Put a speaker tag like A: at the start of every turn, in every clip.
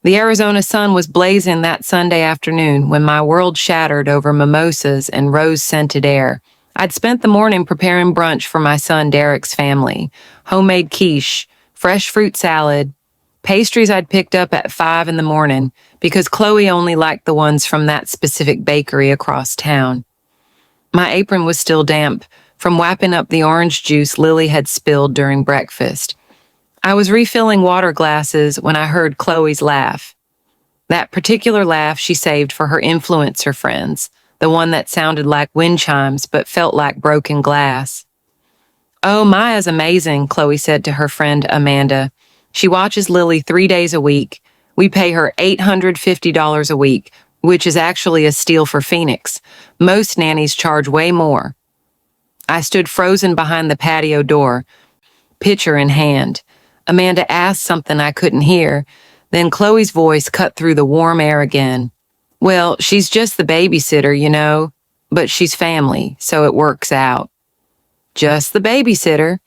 A: The Arizona sun was blazing that Sunday afternoon when my world shattered over mimosas and rose-scented air. I'd spent the morning preparing brunch for my son Derek's family. Homemade quiche, fresh fruit salad, pastries I'd picked up at 5 in the morning because Chloe only liked the ones from that specific bakery across town. My apron was still damp from whapping up the orange juice Lily had spilled during breakfast. I was refilling water glasses when I heard Chloe's laugh. That particular laugh she saved for her influencer friends, the one that sounded like wind chimes but felt like broken glass. "Oh, Maya's amazing," Chloe said to her friend Amanda. "She watches Lily 3 days a week. We pay her $850 a week, which is actually a steal for Phoenix. Most nannies charge way more." I stood frozen behind the patio door, pitcher in hand. Amanda asked something I couldn't hear. Then Chloe's voice cut through the warm air again. "Well, she's just the babysitter, you know, but she's family, so it works out." Just the babysitter.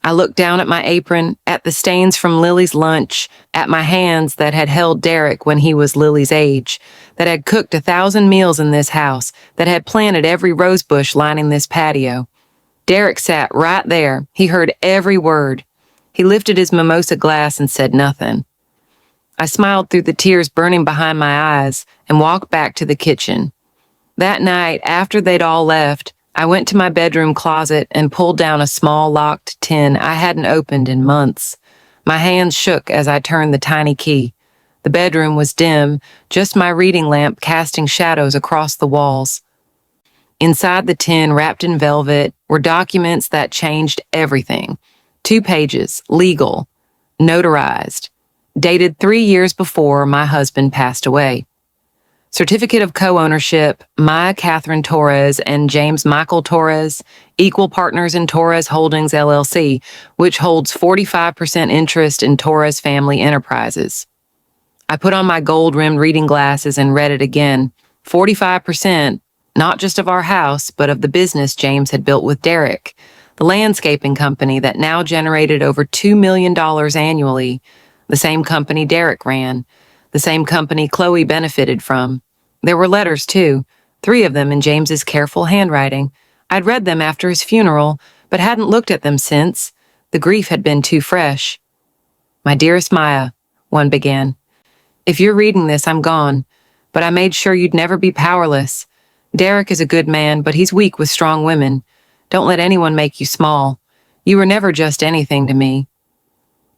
A: I looked down at my apron, at the stains from Lily's lunch, at my hands that had held Derek when he was Lily's age, that had cooked 1,000 meals in this house, that had planted every rosebush lining this patio. Derek sat right there. He heard every word. He lifted his mimosa glass and said nothing. I smiled through the tears burning behind my eyes and walked back to the kitchen. That night, after they'd all left, I went to my bedroom closet and pulled down a small locked tin I hadn't opened in months. My hands shook as I turned the tiny key. The bedroom was dim, just my reading lamp casting shadows across the walls. Inside the tin, wrapped in velvet, were documents that changed everything. 2 pages, legal, notarized, dated 3 years before my husband passed away. Certificate of co-ownership, Maya Catherine Torres and James Michael Torres, equal partners in Torres Holdings LLC, which holds 45% interest in Torres Family Enterprises. I put on my gold-rimmed reading glasses and read it again. 45%, not just of our house, but of the business James had built with Derek, the landscaping company that now generated over $2 million annually, the same company Derek ran, the same company Chloe benefited from. There were letters, too, 3 of them in James's careful handwriting. I'd read them after his funeral, but hadn't looked at them since. The grief had been too fresh. "My dearest Maya," one began. "If you're reading this, I'm gone, but I made sure you'd never be powerless. Derek is a good man, but he's weak with strong women. Don't let anyone make you small. You were never just anything to me."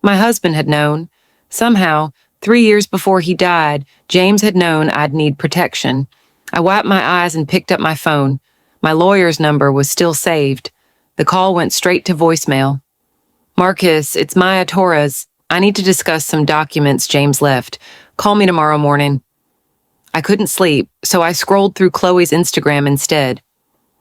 A: My husband had known. Somehow, 3 years before he died, James had known I'd need protection. I wiped my eyes and picked up my phone. My lawyer's number was still saved. The call went straight to voicemail. "Marcus, it's Maya Torres. I need to discuss some documents James left. Call me tomorrow morning." I couldn't sleep, so I scrolled through Chloe's Instagram instead.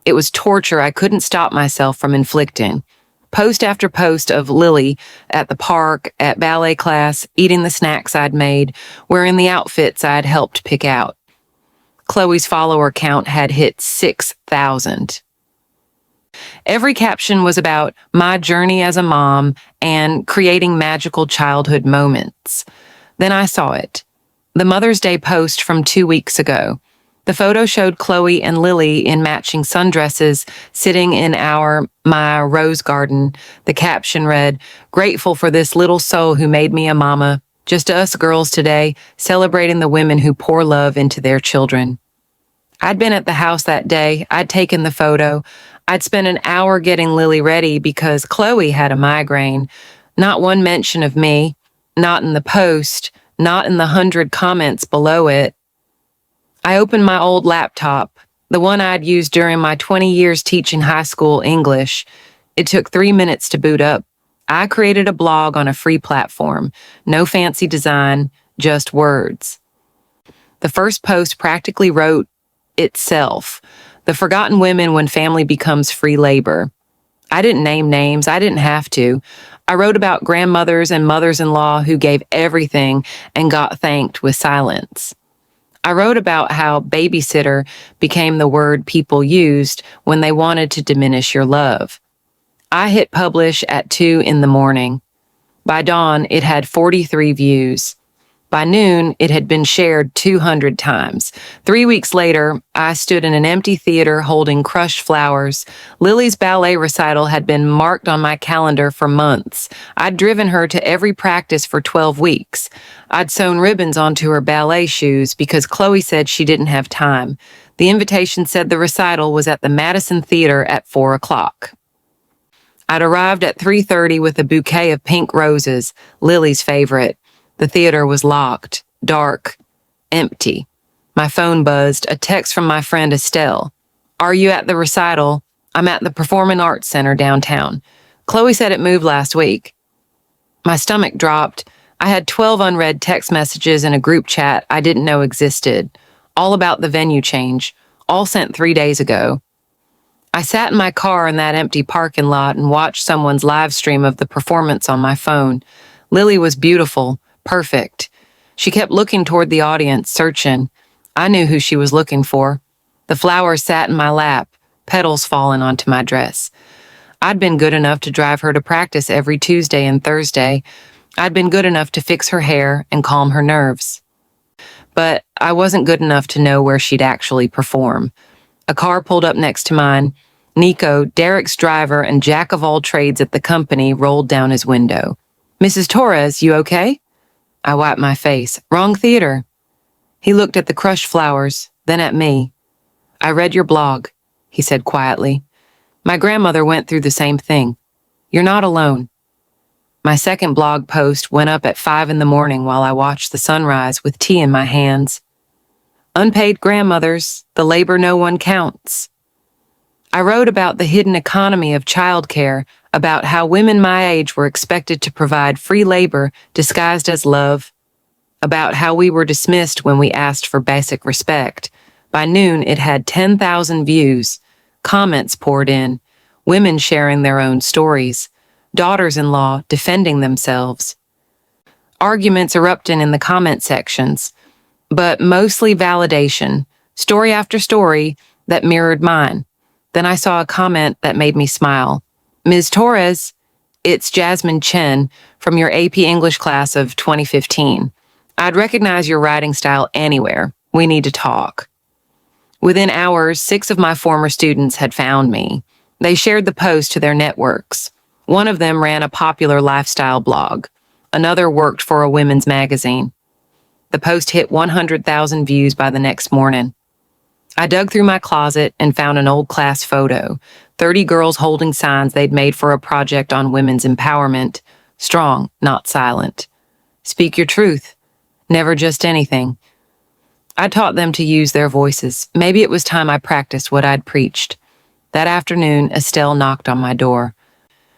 A: It was torture I couldn't stop myself from inflicting. Post after post of Lily at the park, at ballet class, eating the snacks I'd made, wearing the outfits I'd helped pick out. Chloe's follower count had hit 6,000. Every caption was about my journey as a mom and creating magical childhood moments. Then I saw it. The Mother's Day post from 2 weeks ago. The photo showed Chloe and Lily in matching sundresses sitting in my rose garden. The caption read, "Grateful for this little soul who made me a mama. Just us girls today, celebrating the women who pour love into their children." I'd been at the house that day. I'd taken the photo. I'd spent an hour getting Lily ready because Chloe had a migraine. Not one mention of me, not in the post, not in the 100 comments below it. I opened my old laptop, the one I'd used during my 20 years teaching high school English. It took 3 minutes to boot up. I created a blog on a free platform. No fancy design, just words. The first post practically wrote itself. The forgotten women when family becomes free labor. I didn't name names. I didn't have to. I wrote about grandmothers and mothers-in-law who gave everything and got thanked with silence. I wrote about how babysitter became the word people used when they wanted to diminish your love. I hit publish at 2 in the morning. By dawn, it had 43 views. By noon, it had been shared 200 times. 3 weeks later, I stood in an empty theater holding crushed flowers. Lily's ballet recital had been marked on my calendar for months. I'd driven her to every practice for 12 weeks. I'd sewn ribbons onto her ballet shoes because Chloe said she didn't have time. The invitation said the recital was at the Madison Theater at 4 o'clock. I'd arrived at 3:30 with a bouquet of pink roses, Lily's favorite. The theater was locked, dark, empty. My phone buzzed, a text from my friend Estelle. "Are you at the recital? I'm at the Performing Arts Center downtown. Chloe said it moved last week." My stomach dropped. I had 12 unread text messages in a group chat I didn't know existed, all about the venue change, all sent 3 days ago. I sat in my car in that empty parking lot and watched someone's live stream of the performance on my phone. Lily was beautiful, perfect. She kept looking toward the audience, searching. I knew who she was looking for. The flowers sat in my lap, petals falling onto my dress. I'd been good enough to drive her to practice every Tuesday and Thursday. I'd been good enough to fix her hair and calm her nerves. But I wasn't good enough to know where she'd actually perform. A car pulled up next to mine. Nico, Derek's driver and jack of all trades at the company, rolled down his window. "Mrs. Torres, you okay?" I wiped my face. "Wrong theater." He looked at the crushed flowers, then at me. "I read your blog," he said quietly. "My grandmother went through the same thing. You're not alone." My second blog post went up at 5 in the morning while I watched the sunrise with tea in my hands. Unpaid grandmothers, the labor no one counts. I wrote about the hidden economy of childcare, about how women my age were expected to provide free labor disguised as love, about how we were dismissed when we asked for basic respect. By noon, it had 10,000 views. Comments poured in, women sharing their own stories, daughters-in-law defending themselves. Arguments erupting in the comment sections, but mostly validation, story after story that mirrored mine. Then I saw a comment that made me smile. "Ms. Torres, it's Jasmine Chen from your AP English class of 2015. I'd recognize your writing style anywhere. We need to talk." Within hours, 6 of my former students had found me. They shared the post to their networks. One of them ran a popular lifestyle blog. Another worked for a women's magazine. The post hit 100,000 views by the next morning. I dug through my closet and found an old class photo, 30 girls holding signs they'd made for a project on women's empowerment. Strong, not silent. Speak your truth. Never just anything. I taught them to use their voices. Maybe it was time I practiced what I'd preached. That afternoon, Estelle knocked on my door.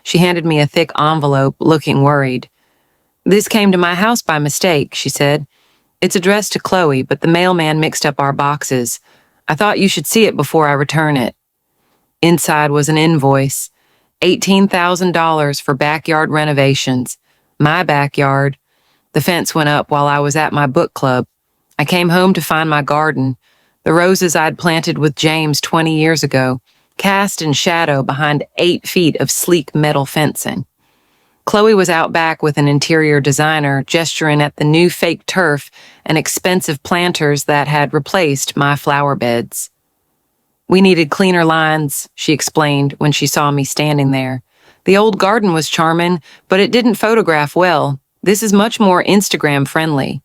A: She handed me a thick envelope, looking worried. "This came to my house by mistake," she said. "It's addressed to Chloe, but the mailman mixed up our boxes. I thought you should see it before I return it." Inside was an invoice, $18,000 for backyard renovations. My backyard. The fence went up while I was at my book club. I came home to find my garden, the roses I'd planted with James 20 years ago, cast in shadow behind 8 feet of sleek metal fencing. Chloe was out back with an interior designer, gesturing at the new fake turf and expensive planters that had replaced my flower beds. "We needed cleaner lines," she explained when she saw me standing there. "The old garden was charming, but it didn't photograph well. This is much more Instagram friendly."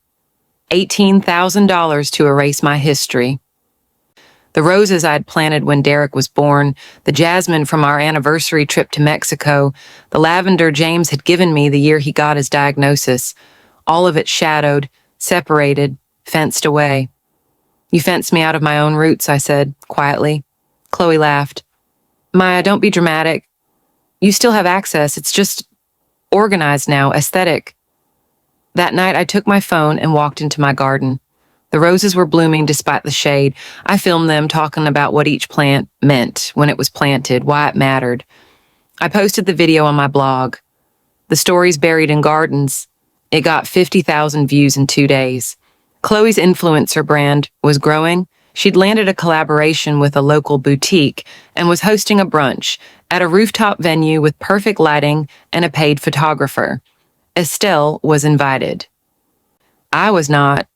A: $18,000 to erase my history. The roses I'd planted when Derek was born, the jasmine from our anniversary trip to Mexico, the lavender James had given me the year he got his diagnosis, all of it shadowed, separated, fenced away. "You fenced me out of my own roots," I said, quietly. Chloe laughed. "Maya, don't be dramatic. You still have access. It's just organized now, aesthetic." That night, I took my phone and walked into my garden. The roses were blooming despite the shade. I filmed them talking about what each plant meant when it was planted, why it mattered. I posted the video on my blog. The stories buried in gardens. It got 50,000 views in 2 days. Chloe's influencer brand was growing. She'd landed a collaboration with a local boutique and was hosting a brunch at a rooftop venue with perfect lighting and a paid photographer. Estelle was invited. I was not.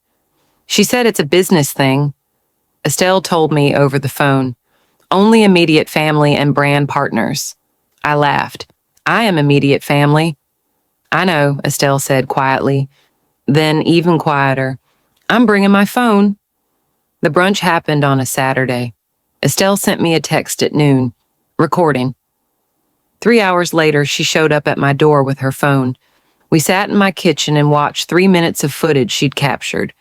A: She said it's a business thing. Estelle told me over the phone. Only immediate family and brand partners. I laughed. I am immediate family. I know, Estelle said quietly. Then even quieter. I'm bringing my phone. The brunch happened on a Saturday. Estelle sent me a text at noon. Recording. 3 hours later, she showed up at my door with her phone. We sat in my kitchen and watched 3 minutes of footage she'd captured.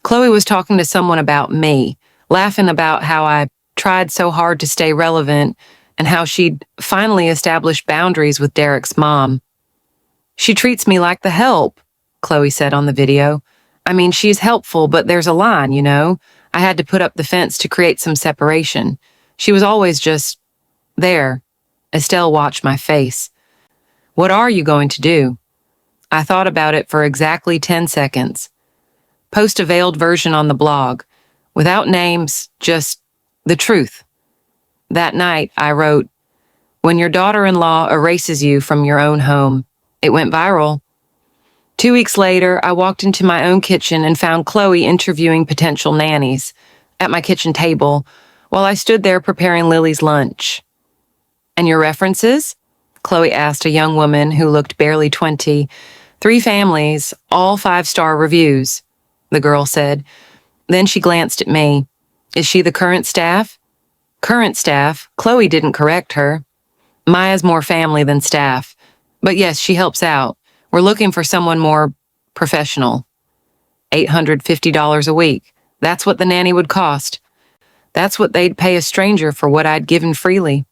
A: Chloe was talking to someone about me, laughing about how I tried so hard to stay relevant and how she'd finally established boundaries with Derek's mom. She treats me like the help, Chloe said on the video. I mean, she's helpful, but there's a line, you know? I had to put up the fence to create some separation. She was always just there. Estelle watched my face. What are you going to do? I thought about it for exactly 10 seconds. Post a veiled version on the blog, without names, just the truth. That night, I wrote, "When your daughter-in-law erases you from your own home." It went viral. 2 weeks later, I walked into my own kitchen and found Chloe interviewing potential nannies at my kitchen table while I stood there preparing Lily's lunch. "And your references?" Chloe asked a young woman who looked barely 20. "3 families, all 5-star reviews," the girl said. Then she glanced at me. "Is she the current staff?" "Current staff?" Chloe didn't correct her. "Maya's more family than staff. But yes, she helps out. We're looking for someone more professional." $850 a week. That's what the nanny would cost. That's what they'd pay a stranger for what I'd given freely.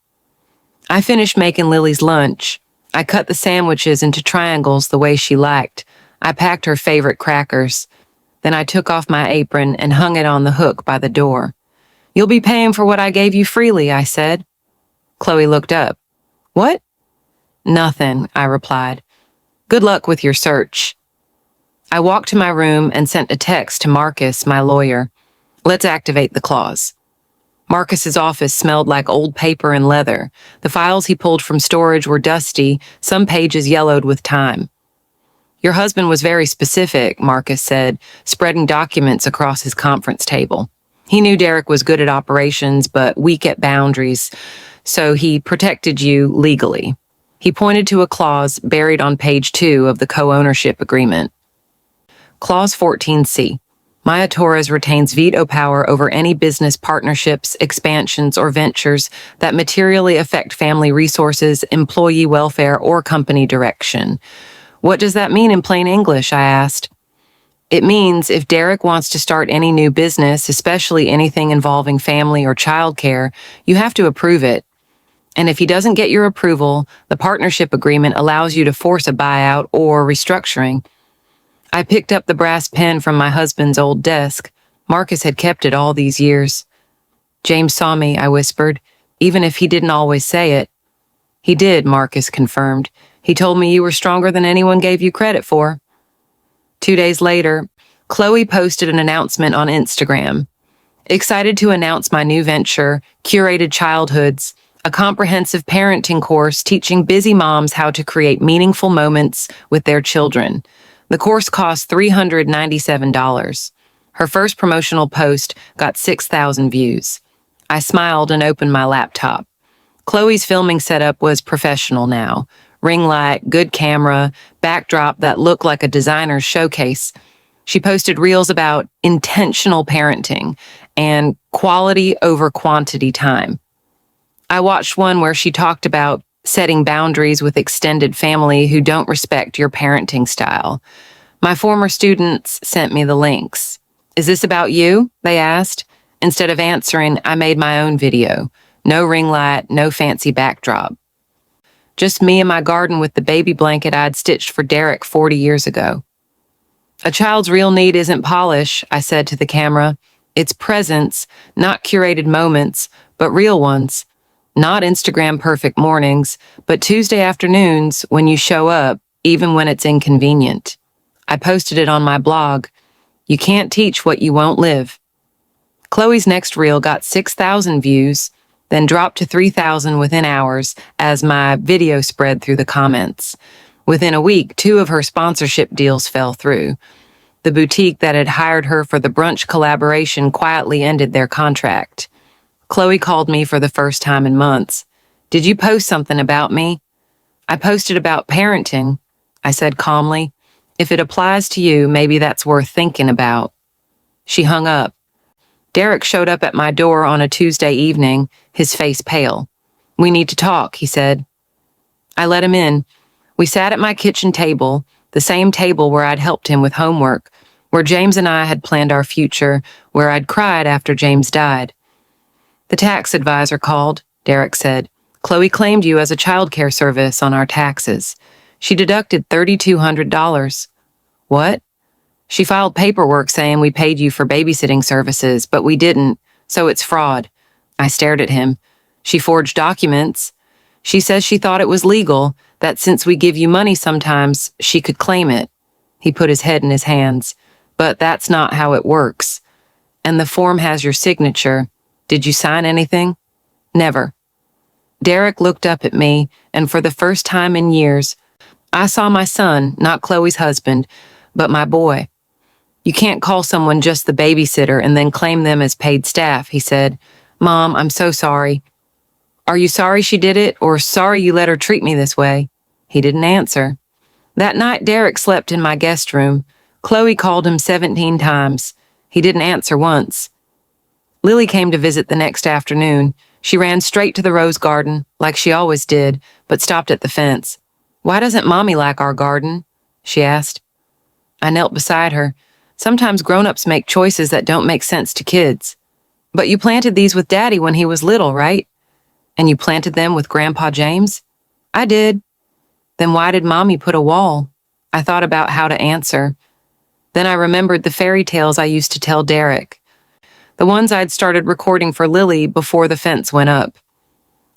A: I finished making Lily's lunch. I cut the sandwiches into triangles the way she liked. I packed her favorite crackers. Then I took off my apron and hung it on the hook by the door. "You'll be paying for what I gave you freely," I said. Chloe looked up. "What?" "Nothing," I replied. "Good luck with your search." I walked to my room and sent a text to Marcus, my lawyer. "Let's activate the clause." Marcus's office smelled like old paper and leather. The files he pulled from storage were dusty, some pages yellowed with time. "Your husband was very specific," Marcus said, spreading documents across his conference table. "He knew Derek was good at operations, but weak at boundaries, so he protected you legally." He pointed to a clause buried on page 2 of the co-ownership agreement. Clause 14C. Maya Torres retains veto power over any business partnerships, expansions, or ventures that materially affect family resources, employee welfare, or company direction. "What does that mean in plain English?" I asked. "It means if Derek wants to start any new business, especially anything involving family or childcare, you have to approve it. And if he doesn't get your approval, the partnership agreement allows you to force a buyout or restructuring." I picked up the brass pen from my husband's old desk. Marcus had kept it all these years. "James saw me," I whispered, even if he didn't always say it. "He did," Marcus confirmed. "He told me you were stronger than anyone gave you credit for." 2 days later, Chloe posted an announcement on Instagram. "Excited to announce my new venture, Curated Childhoods, a comprehensive parenting course teaching busy moms how to create meaningful moments with their children. The course costs $397. Her first promotional post got 6,000 views. I smiled and opened my laptop. Chloe's filming setup was professional now. Ring light, good camera, backdrop that looked like a designer's showcase. She posted reels about intentional parenting and quality over quantity time. I watched one where she talked about setting boundaries with extended family who don't respect your parenting style. My former students sent me the links. "Is this about you?" they asked. Instead of answering, I made my own video. No ring light, no fancy backdrop. Just me in my garden with the baby blanket I'd stitched for Derek 40 years ago. "A child's real need isn't polish," I said to the camera. "It's presence, not curated moments, but real ones. Not Instagram perfect mornings, but Tuesday afternoons when you show up, even when it's inconvenient." I posted it on my blog. You can't teach what you won't live. Chloe's next reel got 6,000 views, then dropped to 3,000 within hours as my video spread through the comments. Within a week, 2 of her sponsorship deals fell through. The boutique that had hired her for the brunch collaboration quietly ended their contract. Chloe called me for the first time in months. "Did you post something about me?" "I posted about parenting," I said calmly. "If it applies to you, maybe that's worth thinking about." She hung up. Derek showed up at my door on a Tuesday evening, his face pale. "We need to talk," he said. I let him in. We sat at my kitchen table, the same table where I'd helped him with homework, where James and I had planned our future, where I'd cried after James died. "The tax advisor called," Derek said. "Chloe claimed you as a childcare service on our taxes. She deducted $3,200. "What?" "She filed paperwork saying we paid you for babysitting services, but we didn't, so it's fraud." I stared at him. "She forged documents. She says she thought it was legal, that since we give you money sometimes, she could claim it." He put his head in his hands. "But that's not how it works. And the form has your signature. Did you sign anything?" "Never." Derek looked up at me, and for the first time in years, I saw my son, not Chloe's husband, but my boy. "You can't call someone just the babysitter and then claim them as paid staff," he said. "Mom, I'm so sorry." "Are you sorry she did it, or sorry you let her treat me this way?" He didn't answer. That night, Derek slept in my guest room. Chloe called him 17 times. He didn't answer once. Lily came to visit the next afternoon. She ran straight to the rose garden, like she always did, but stopped at the fence. "Why doesn't Mommy like our garden?" she asked. I knelt beside her. Sometimes grown-ups make choices that don't make sense to kids. "But you planted these with Daddy when he was little, right?" "And you planted them with Grandpa James?" "I did." "Then why did Mommy put a wall?" I thought about how to answer. Then I remembered the fairy tales I used to tell Derek, the ones I'd started recording for Lily before the fence went up.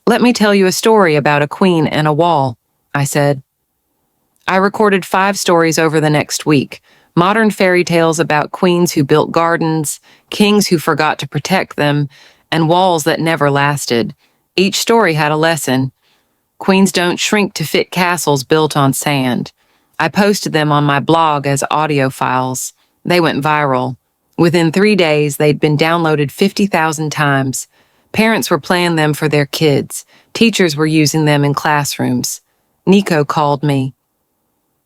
A: "Let me tell you a story about a queen and a wall," I said. I recorded 5 stories over the next week. Modern fairy tales about queens who built gardens, kings who forgot to protect them, and walls that never lasted. Each story had a lesson. Queens don't shrink to fit castles built on sand. I posted them on my blog as audio files. They went viral. Within 3 days, they'd been downloaded 50,000 times. Parents were playing them for their kids. Teachers were using them in classrooms. Nico called me.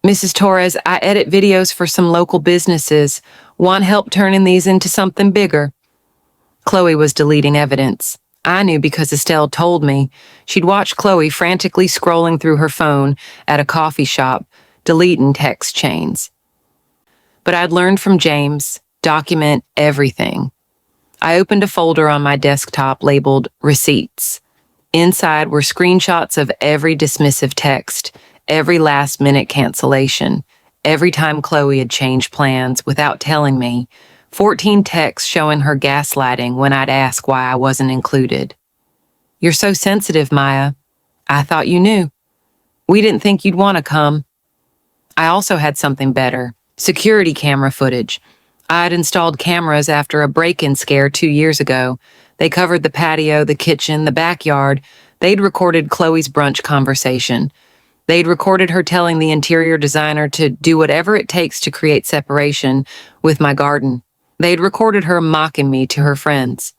A: "Mrs. Torres, I edit videos for some local businesses. Want help turning these into something bigger?" Chloe was deleting evidence. I knew because Estelle told me. She'd watched Chloe frantically scrolling through her phone at a coffee shop, deleting text chains. But I'd learned from James, document everything. I opened a folder on my desktop labeled Receipts. Inside were screenshots of every dismissive text, every last-minute cancellation, every time Chloe had changed plans without telling me, 14 texts showing her gaslighting when I'd ask why I wasn't included. "You're so sensitive, Maya. I thought you knew. We didn't think you'd want to come." I also had something better, security camera footage. I'd installed cameras after a break-in scare 2 years ago. They covered the patio, the kitchen, the backyard. They'd recorded Chloe's brunch conversation. They'd recorded her telling the interior designer to do whatever it takes to create separation with my garden. They'd recorded her mocking me to her friends.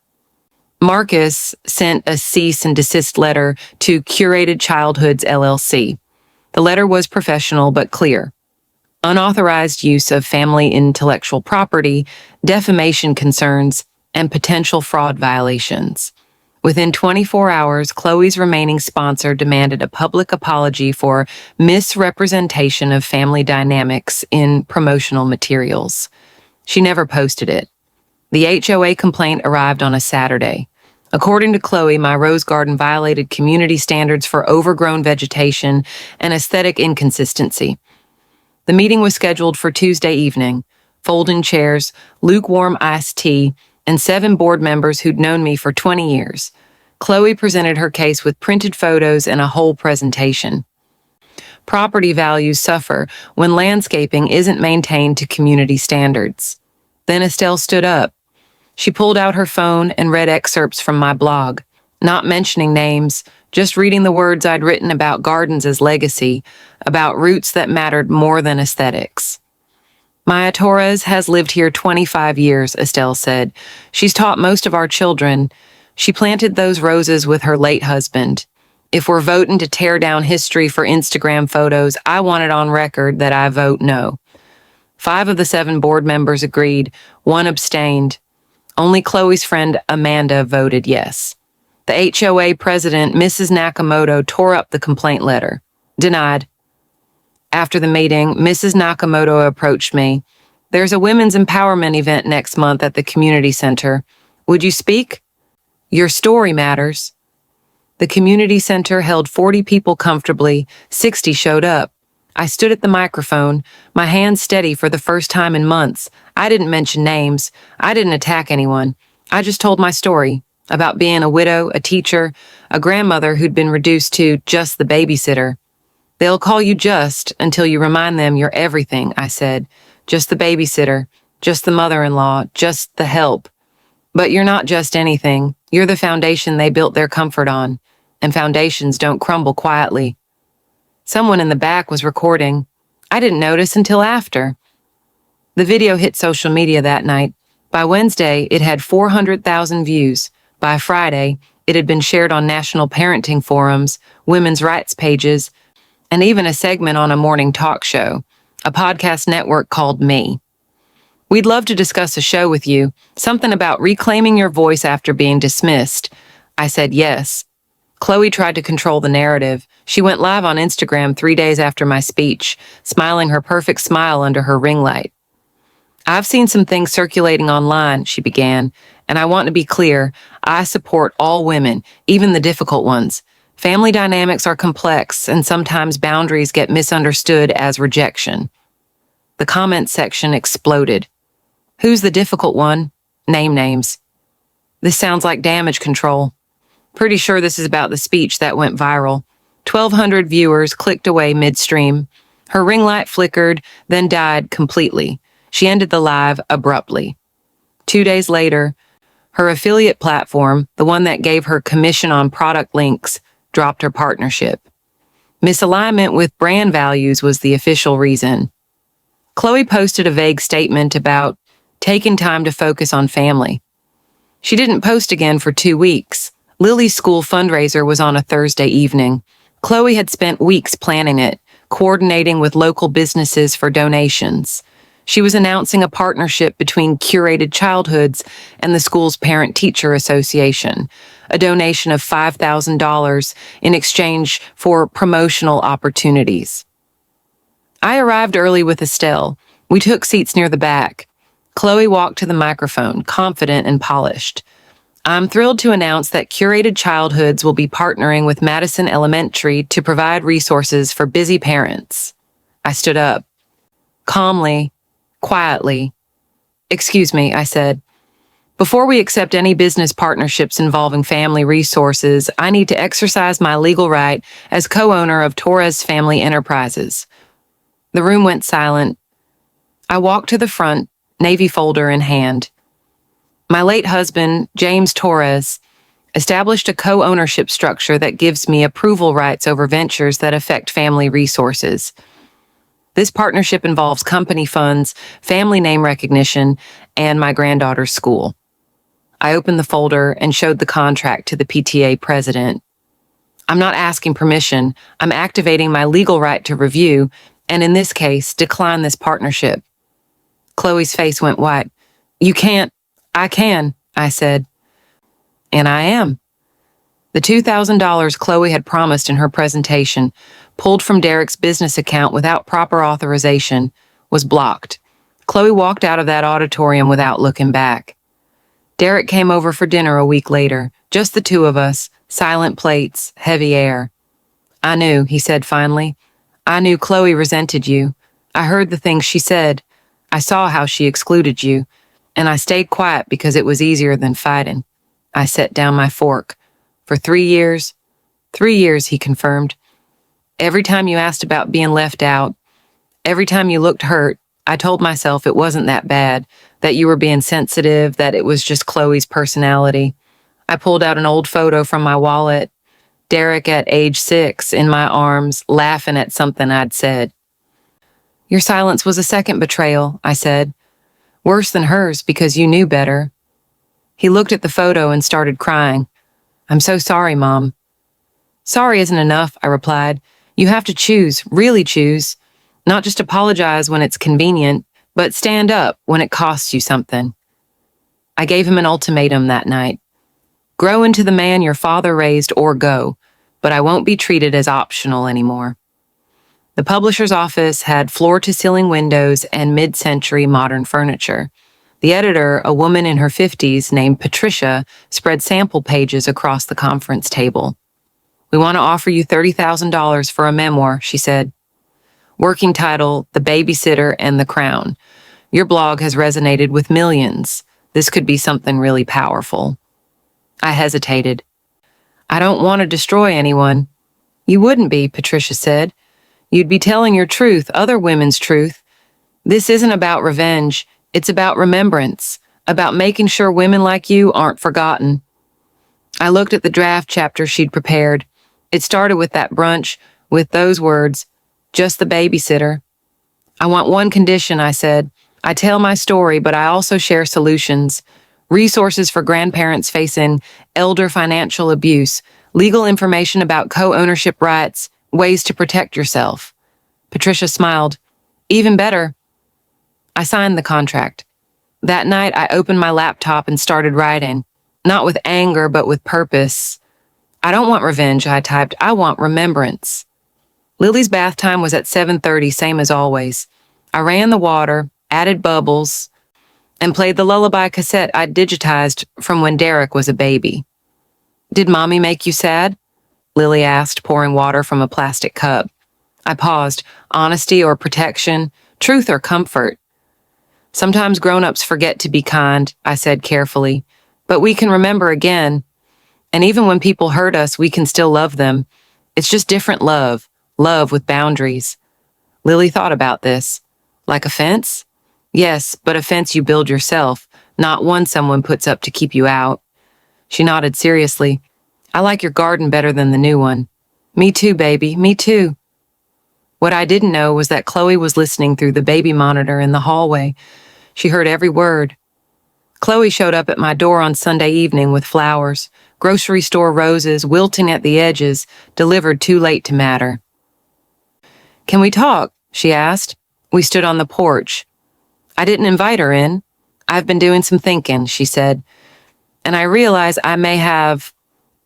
A: Marcus sent a cease and desist letter to Curated Childhoods, LLC. The letter was professional but clear. Unauthorized use of family intellectual property, defamation concerns, and potential fraud violations. Within 24 hours, Chloe's remaining sponsor demanded a public apology for misrepresentation of family dynamics in promotional materials. She never posted it. The HOA complaint arrived on a Saturday. According to Chloe, my rose garden violated community standards for overgrown vegetation and aesthetic inconsistency. The meeting was scheduled for Tuesday evening. Folding chairs, lukewarm iced tea, and 7 board members who'd known me for 20 years. Chloe presented her case with printed photos and a whole presentation. Property values suffer when landscaping isn't maintained to community standards. Then Estelle stood up. She pulled out her phone and read excerpts from my blog, not mentioning names, just reading the words I'd written about gardens as legacy, about roots that mattered more than aesthetics. Maya Torres has lived here 25 years, Estelle said. She's taught most of our children. She planted those roses with her late husband. If we're voting to tear down history for Instagram photos, I want it on record that I vote no. 5 of the 7 board members agreed, 1 abstained. Only Chloe's friend Amanda voted yes. The HOA president, Mrs. Nakamoto, tore up the complaint letter. Denied. After the meeting, Mrs. Nakamoto approached me. There's a women's empowerment event next month at the community center. Would you speak? Your story matters. The community center held 40 people comfortably. 60 showed up. I stood at the microphone, my hands steady for the first time in months. I didn't mention names. I didn't attack anyone. I just told my story about being a widow, a teacher, a grandmother who'd been reduced to just the babysitter. They'll call you just until you remind them you're everything, I said. Just the babysitter, just the mother-in-law, just the help. But you're not just anything. You're the foundation they built their comfort on. And foundations don't crumble quietly. Someone in the back was recording. I didn't notice until after. The video hit social media that night. By Wednesday, it had 400,000 views. By Friday, it had been shared on national parenting forums, women's rights pages, and even a segment on a morning talk show, a podcast network called Me. We'd love to discuss a show with you, something about reclaiming your voice after being dismissed. I said yes. Chloe tried to control the narrative. She went live on Instagram 3 days after my speech, smiling her perfect smile under her ring light. I've seen some things circulating online, she began, and I want to be clear, I support all women, even the difficult ones. Family dynamics are complex, and sometimes boundaries get misunderstood as rejection. The comments section exploded. Who's the difficult one? Name names. This sounds like damage control. Pretty sure this is about the speech that went viral. 1,200 viewers clicked away midstream. Her ring light flickered, then died completely. She ended the live abruptly. 2 days later, her affiliate platform, the one that gave her commission on product links, dropped her partnership. Misalignment with brand values was the official reason. Chloe posted a vague statement about taking time to focus on family. She didn't post again for 2 weeks. Lily's school fundraiser was on a Thursday evening. Chloe had spent weeks planning it, coordinating with local businesses for donations. She was announcing a partnership between Curated Childhoods and the school's Parent-Teacher Association, a donation of $5,000 in exchange for promotional opportunities. I arrived early with Estelle. We took seats near the back. Chloe walked to the microphone, confident and polished. I'm thrilled to announce that Curated Childhoods will be partnering with Madison Elementary to provide resources for busy parents. I stood up. Calmly, quietly. Excuse me, I said. Before we accept any business partnerships involving family resources, I need to exercise my legal right as co-owner of Torres Family Enterprises. The room went silent. I walked to the front, Navy folder in hand. My late husband, James Torres, established a co-ownership structure that gives me approval rights over ventures that affect family resources. This partnership involves company funds, family name recognition, and my granddaughter's school. I opened the folder and showed the contract to the PTA president. I'm not asking permission. I'm activating my legal right to review, and in this case, decline this partnership. Chloe's face went white. You can't. I can, I said. And I am. The $2,000 Chloe had promised in her presentation, pulled from Derek's business account without proper authorization, was blocked. Chloe walked out of that auditorium without looking back. Derek came over for dinner a week later, just the 2 of us, silent plates, heavy air. I knew, he said finally. I knew Chloe resented you. I heard the things she said. I saw how she excluded you. And I stayed quiet because it was easier than fighting. I set down my fork. For 3 years, 3 years, he confirmed. Every time you asked about being left out, every time you looked hurt, I told myself it wasn't that bad, that you were being sensitive, that it was just Chloe's personality. I pulled out an old photo from my wallet, Derek at age 6 in my arms, laughing at something I'd said. Your silence was a second betrayal, I said. Worse than hers because you knew better. He looked at the photo and started crying. I'm so sorry, Mom. Sorry isn't enough, I replied. You have to choose, really choose. Not just apologize when it's convenient, but stand up when it costs you something. I gave him an ultimatum that night. Grow into the man your father raised or go, but I won't be treated as optional anymore. The publisher's office had floor-to-ceiling windows and mid-century modern furniture. The editor, a woman in her 50s named Patricia, spread sample pages across the conference table. We want to offer you $30,000 for a memoir, she said. Working title, The Babysitter and the Crown. Your blog has resonated with millions. This could be something really powerful. I hesitated. I don't want to destroy anyone. You wouldn't be, Patricia said. You'd be telling your truth, other women's truth. This isn't about revenge. It's about remembrance, about making sure women like you aren't forgotten. I looked at the draft chapter she'd prepared. It started with that brunch, with those words, just the babysitter. I want one condition, I said. I tell my story, but I also share solutions. Resources for grandparents facing elder financial abuse, legal information about co-ownership rights, ways to protect yourself. Patricia smiled. Even better. I signed the contract. That night, I opened my laptop and started writing, not with anger, but with purpose. I don't want revenge, I typed. I want remembrance. Lily's bath time was at 7:30, same as always. I ran the water, added bubbles, and played the lullaby cassette I'd digitized from when Derek was a baby. Did Mommy make you sad? Lily asked, pouring water from a plastic cup. I paused. Honesty or protection? Truth or comfort? Sometimes grown-ups forget to be kind, I said carefully, but we can remember again. And even when people hurt us, we can still love them. It's just different love with boundaries. Lily thought about this. Like a fence? Yes, but a fence you build yourself, not one someone puts up to keep you out. She nodded seriously. I like your garden better than the new one. Me too, baby, me too. What I didn't know was that Chloe was listening through the baby monitor in the hallway. She heard every word. Chloe showed up at my door on Sunday evening with flowers, grocery store roses wilting at the edges, delivered too late to matter. Can we talk? She asked. We stood on the porch. I didn't invite her in. I've been doing some thinking, she said. And I realize I may have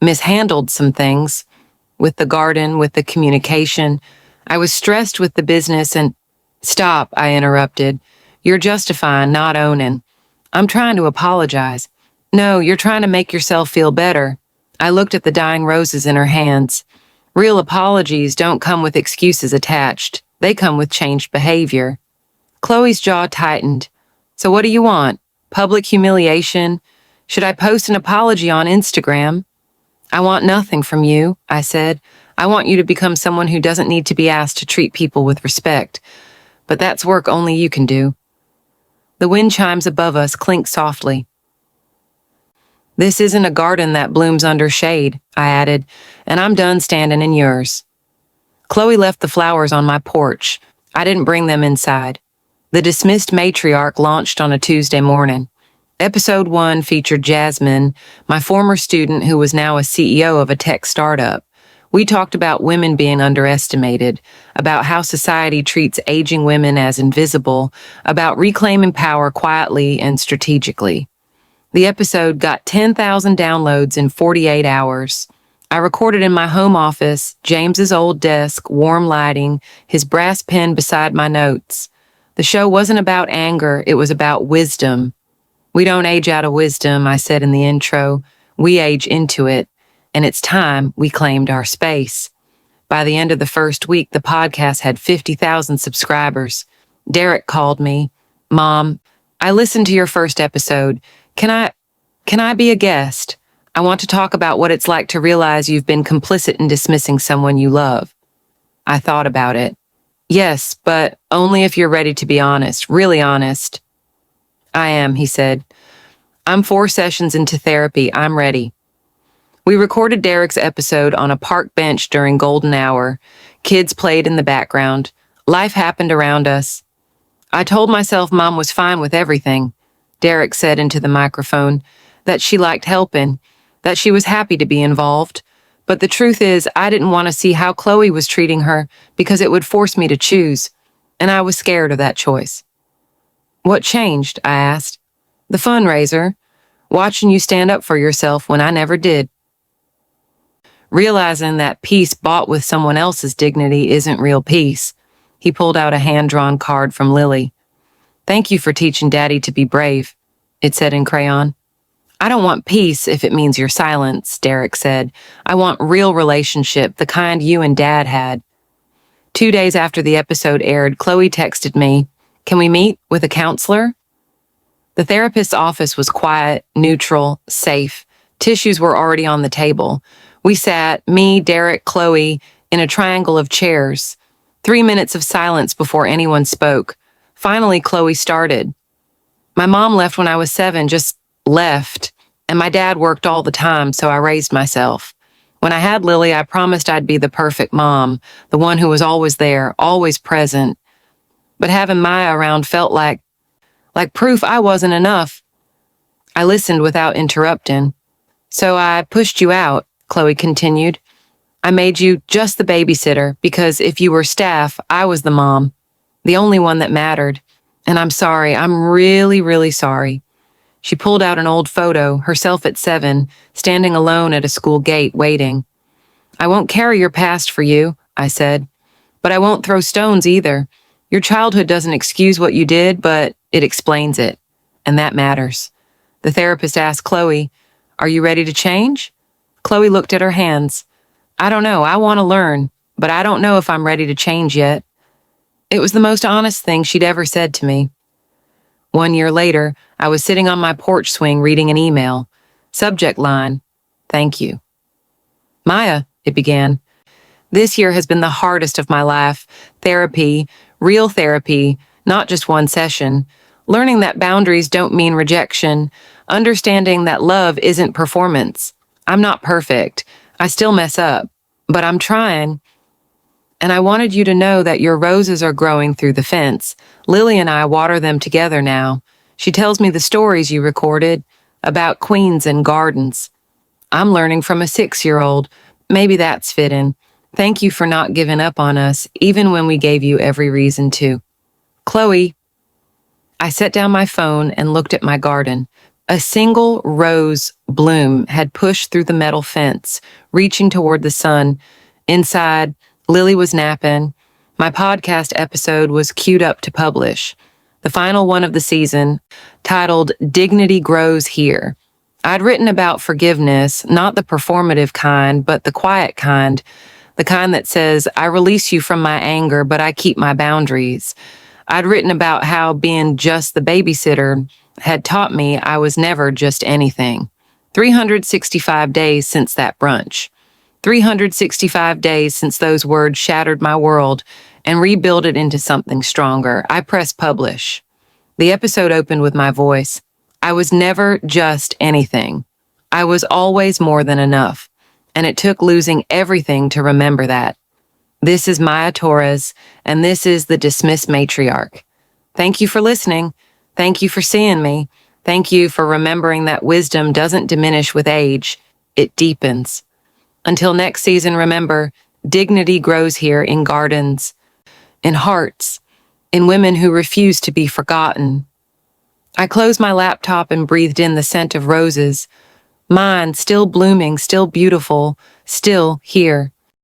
A: mishandled some things with the garden, with the communication. I was stressed with the business and... Stop, I interrupted. You're justifying, not owning. I'm trying to apologize. No, you're trying to make yourself feel better. I looked at the dying roses in her hands. Real apologies don't come with excuses attached. They come with changed behavior. Chloe's jaw tightened. So what do you want? Public humiliation? Should I post an apology on Instagram? I want nothing from you, I said. I want you to become someone who doesn't need to be asked to treat people with respect. But that's work only you can do. The wind chimes above us clink softly. This isn't a garden that blooms under shade, I added, and I'm done standing in yours. Chloe left the flowers on my porch. I didn't bring them inside. The dismissed matriarch launched on a Tuesday morning. Episode 1 featured Jasmine, my former student who was now a CEO of a tech startup. We talked about women being underestimated, about how society treats aging women as invisible, about reclaiming power quietly and strategically. The episode got 10,000 downloads in 48 hours. I recorded in my home office, James's old desk, warm lighting, his brass pen beside my notes. The show wasn't about anger, it was about wisdom. We don't age out of wisdom, I said in the intro. We age into it. And it's time we claimed our space. By the end of the first week, the podcast had 50,000 subscribers. Derek called me. Mom, I listened to your first episode. Can I be a guest? I want to talk about what it's like to realize you've been complicit in dismissing someone you love. I thought about it. Yes, but only if you're ready to be honest, really honest. I am, he said. I'm 4 sessions into therapy. I'm ready. We recorded Derek's episode on a park bench during golden hour. Kids played in the background. Life happened around us. I told myself Mom was fine with everything, Derek said into the microphone, that she liked helping, that she was happy to be involved. But the truth is, I didn't want to see how Chloe was treating her because it would force me to choose, and I was scared of that choice. What changed? I asked. The fundraiser. Watching you stand up for yourself when I never did. Realizing that peace bought with someone else's dignity isn't real peace, he pulled out a hand-drawn card from Lily. Thank you for teaching Daddy to be brave, it said in crayon. I don't want peace if it means your silence, Derek said. I want real relationship, the kind you and Dad had. 2 days after the episode aired, Chloe texted me, "Can we meet with a counselor?" The therapist's office was quiet, neutral, safe. Tissues were already on the table. We sat, me, Derek, Chloe, in a triangle of chairs. 3 minutes of silence before anyone spoke. Finally, Chloe started. My mom left when I was 7, just left, and my dad worked all the time, so I raised myself. When I had Lily, I promised I'd be the perfect mom, the one who was always there, always present. But having Maya around felt like proof I wasn't enough. I listened without interrupting. So I pushed you out, Chloe continued. I made you just the babysitter because if you were staff, I was the mom, the only one that mattered. And I'm sorry, I'm really, really sorry. She pulled out an old photo, herself at 7, standing alone at a school gate, waiting. I won't carry your past for you, I said, but I won't throw stones either. Your childhood doesn't excuse what you did, but it explains it, and that matters. The therapist asked Chloe, "Are you ready to change?" Chloe looked at her hands. I don't know, I want to learn, but I don't know if I'm ready to change yet. It was the most honest thing she'd ever said to me. 1 year later, I was sitting on my porch swing reading an email. Subject line, "Thank you." Maya, it began. This year has been the hardest of my life. Therapy, real therapy, not just one session. Learning that boundaries don't mean rejection. Understanding that love isn't performance. I'm not perfect. I still mess up, but I'm trying. And I wanted you to know that your roses are growing through the fence. Lily and I water them together now. She tells me the stories you recorded about queens and gardens. I'm learning from a 6-year-old. Maybe that's fitting. Thank you for not giving up on us, even when we gave you every reason to. Chloe. I set down my phone and looked at my garden. A single rose bloom had pushed through the metal fence, reaching toward the sun. Inside, Lily was napping. My podcast episode was queued up to publish. The final one of the season, titled Dignity Grows Here. I'd written about forgiveness, not the performative kind, but the quiet kind. The kind that says, I release you from my anger, but I keep my boundaries. I'd written about how being just the babysitter had taught me I was never just anything. 365 days since that brunch. 365 days since those words shattered my world and rebuilt it into something stronger. I pressed publish. The episode opened with my voice. I was never just anything. I was always more than enough. And it took losing everything to remember that. This is Maya Torres, and this is the Dismissed Matriarch. Thank you for listening. Thank you for seeing me. Thank you for remembering that wisdom doesn't diminish with age. It deepens. Until next season, remember, dignity grows here in gardens, in hearts, in women who refuse to be forgotten. I closed my laptop and breathed in the scent of roses. Mine, still blooming, still beautiful, still here.